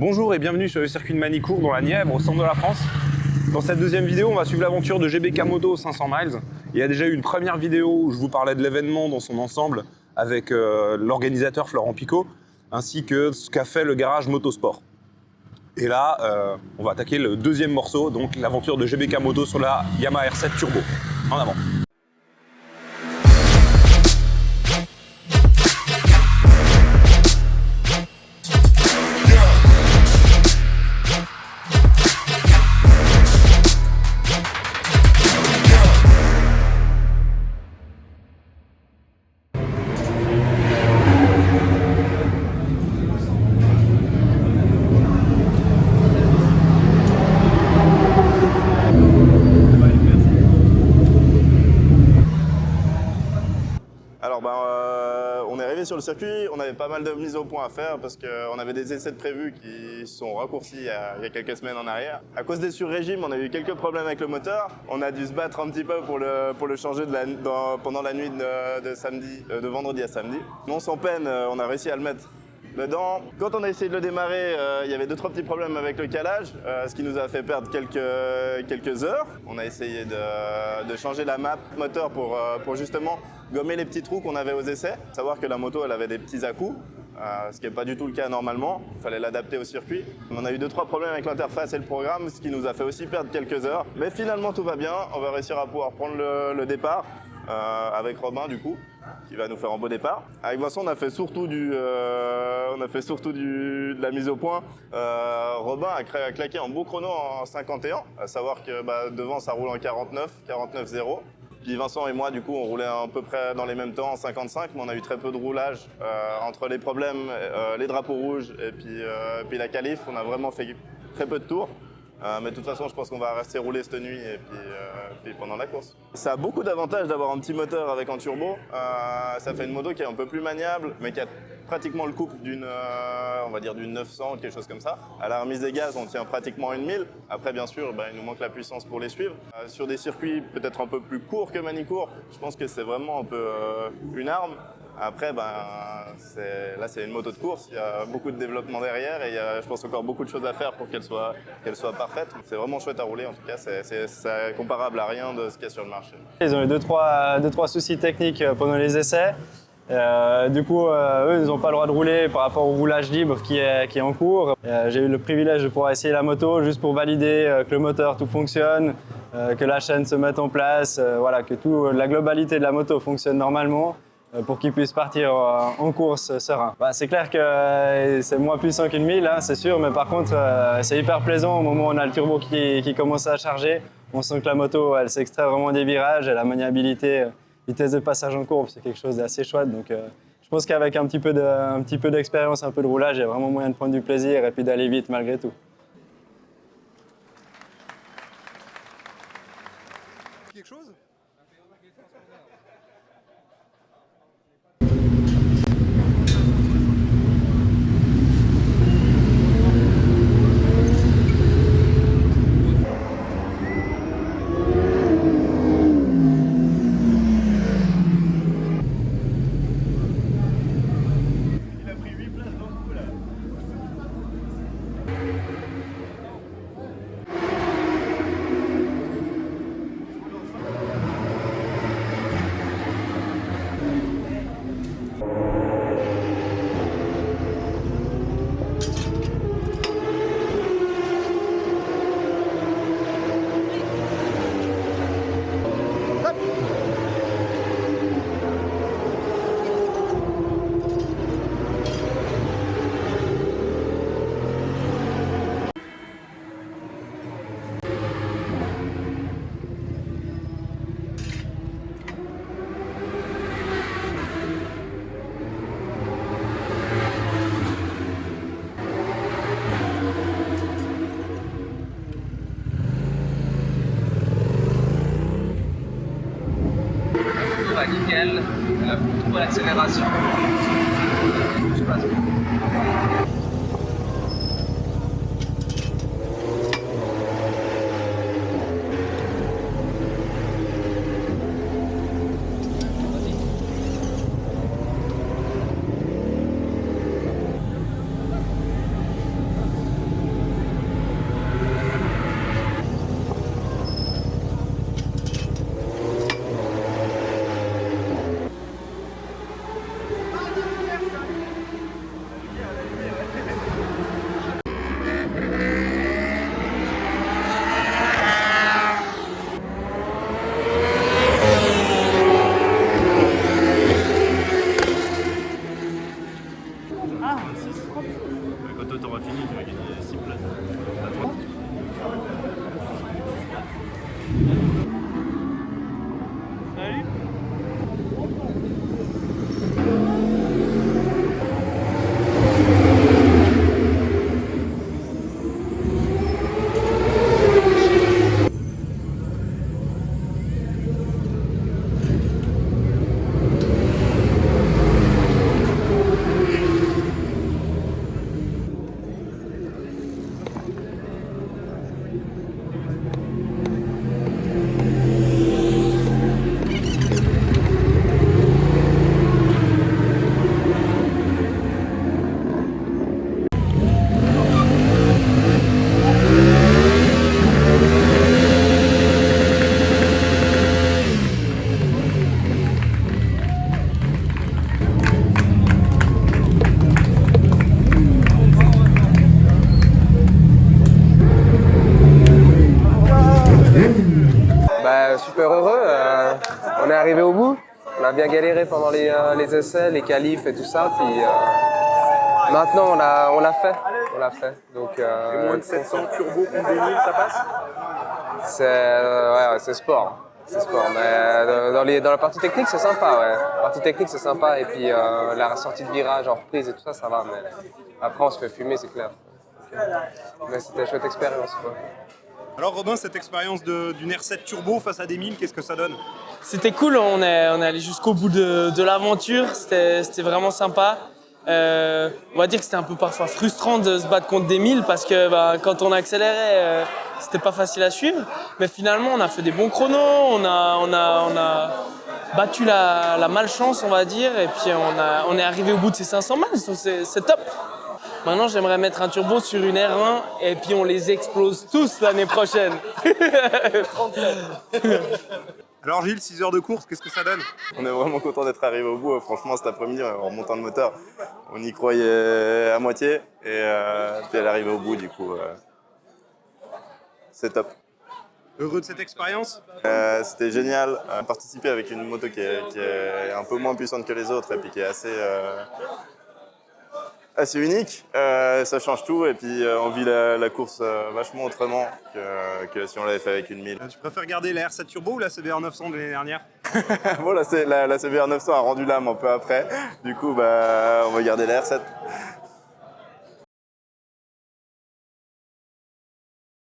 Bonjour et bienvenue sur le circuit de Manicourt dans la Nièvre, au centre de la France. Dans cette deuxième vidéo, on va suivre l'aventure de GBK Moto 500 miles. Il y a déjà eu une première vidéo où je vous parlais de l'événement dans son ensemble avec l'organisateur Florent Picot, ainsi que ce qu'a fait le garage Motosport. Et là, on va attaquer le deuxième morceau, donc l'aventure de GBK Moto sur la Yamaha R7 Turbo. En avant. On est arrivé sur le circuit, on avait pas mal de mises au point à faire parce qu'on avait des essais de prévus qui sont raccourcis il y a quelques semaines en arrière. À cause des surrégimes, on a eu quelques problèmes avec le moteur. On a dû se battre un petit peu pour le changer pendant la nuit de vendredi à samedi. Non sans peine, on a réussi à le mettre dedans. Quand on a essayé de le démarrer, il y avait 2-3 petits problèmes avec le calage, ce qui nous a fait perdre quelques heures. On a essayé de changer la map moteur pour justement gommer les petits trous qu'on avait aux essais. Savoir que la moto elle avait des petits à-coups, ce qui n'est pas du tout le cas normalement. Il fallait l'adapter au circuit. On a eu 2-3 problèmes avec l'interface et le programme, ce qui nous a fait aussi perdre quelques heures. Mais finalement tout va bien, on va réussir à pouvoir prendre le départ avec Robin du coup, qui va nous faire un beau départ. Avec Vincent, on a fait surtout de la mise au point. Robin a claqué un beau chrono en 51, à savoir que devant ça roule en 49-0. Puis Vincent et moi, du coup, on roulait à peu près dans les mêmes temps en 55, mais on a eu très peu de roulage entre les problèmes, les drapeaux rouges et puis la qualif. On a vraiment fait très peu de tours. Mais de toute façon, je pense qu'on va rester rouler cette nuit et puis pendant la course. Ça a beaucoup d'avantages d'avoir un petit moteur avec un turbo. Ça fait une moto qui est un peu plus maniable, mais qui a pratiquement le couple on va dire d'une 900 ou quelque chose comme ça. À la remise des gaz, on tient pratiquement une 1000. Après, bien sûr, il nous manque la puissance pour les suivre. Sur des circuits peut-être un peu plus courts que Manicourt, je pense que c'est vraiment un peu une arme. Après, là, c'est une moto de course. Il y a beaucoup de développement derrière et il y a, je pense, encore beaucoup de choses à faire pour qu'elle soit parfaite. C'est vraiment chouette à rouler. En tout cas, c'est comparable à rien de ce qu'il y a sur le marché. Ils ont eu deux, trois soucis techniques pendant les essais. Du coup, eux, ils n'ont pas le droit de rouler par rapport au roulage libre qui est en cours. J'ai eu le privilège de pouvoir essayer la moto juste pour valider que le moteur, tout fonctionne, que la chaîne se mette en place, voilà, que la globalité de la moto fonctionne normalement pour qu'ils puissent partir en course serein. C'est clair que c'est moins puissant qu'une 1000, hein, c'est sûr, mais par contre, c'est hyper plaisant au moment où on a le turbo qui commence à charger. On sent que la moto, elle s'extrait vraiment des virages et la maniabilité, vitesse de passage en courbe, c'est quelque chose d'assez chouette. Donc, je pense qu'avec un petit peu d'expérience, un peu de roulage, il y a vraiment moyen de prendre du plaisir et puis d'aller vite malgré tout. Quelque chose ? va nickel, pour trouver l'accélération. Je passe. t'auras fini, tu vas gagner 6 places. À toi. Salut. Bah, super heureux, on est arrivé au bout, on a bien galéré pendant les essais, les qualifs et tout ça, puis maintenant on l'a fait. Donc, Moins de 700 turbo contre 2000, ça passe? c'est sport, mais dans la partie technique c'est sympa, ouais. La partie technique c'est sympa, et puis la sortie de virage en reprise et tout ça, ça va, mais après on se fait fumer, c'est clair. Mais c'était une chouette expérience, quoi. Alors Robin, cette expérience d'une R7 turbo face à des 1000, qu'est-ce que ça donne? C'était cool, on est allé jusqu'au bout de l'aventure, c'était vraiment sympa. On va dire que c'était un peu parfois frustrant de se battre contre des 1000 parce que quand on accélérait, c'était pas facile à suivre. Mais finalement, on a fait des bons chronos, on a battu la malchance, on va dire, et puis on est arrivé au bout de ces 500 miles, donc c'est top. Maintenant, j'aimerais mettre un turbo sur une R1 et puis on les explose tous l'année prochaine. Alors Gilles, 6 heures de course, qu'est-ce que ça donne? On est vraiment content d'être arrivé au bout. Franchement, cet après-midi, en montant le moteur, on y croyait à moitié. Et puis elle est arrivée au bout, du coup, c'est top. Heureux de cette expérience? C'était génial. Participer avec une moto qui est un peu moins puissante que les autres et puis qui est assez unique, ça change tout, et puis on vit la course vachement autrement que si on l'avait fait avec une 1000. Tu préfères garder la R7 turbo ou la CBR 900 de l'année dernière? Bon, la CBR 900 a rendu l'âme un peu après, du coup on va garder la R7.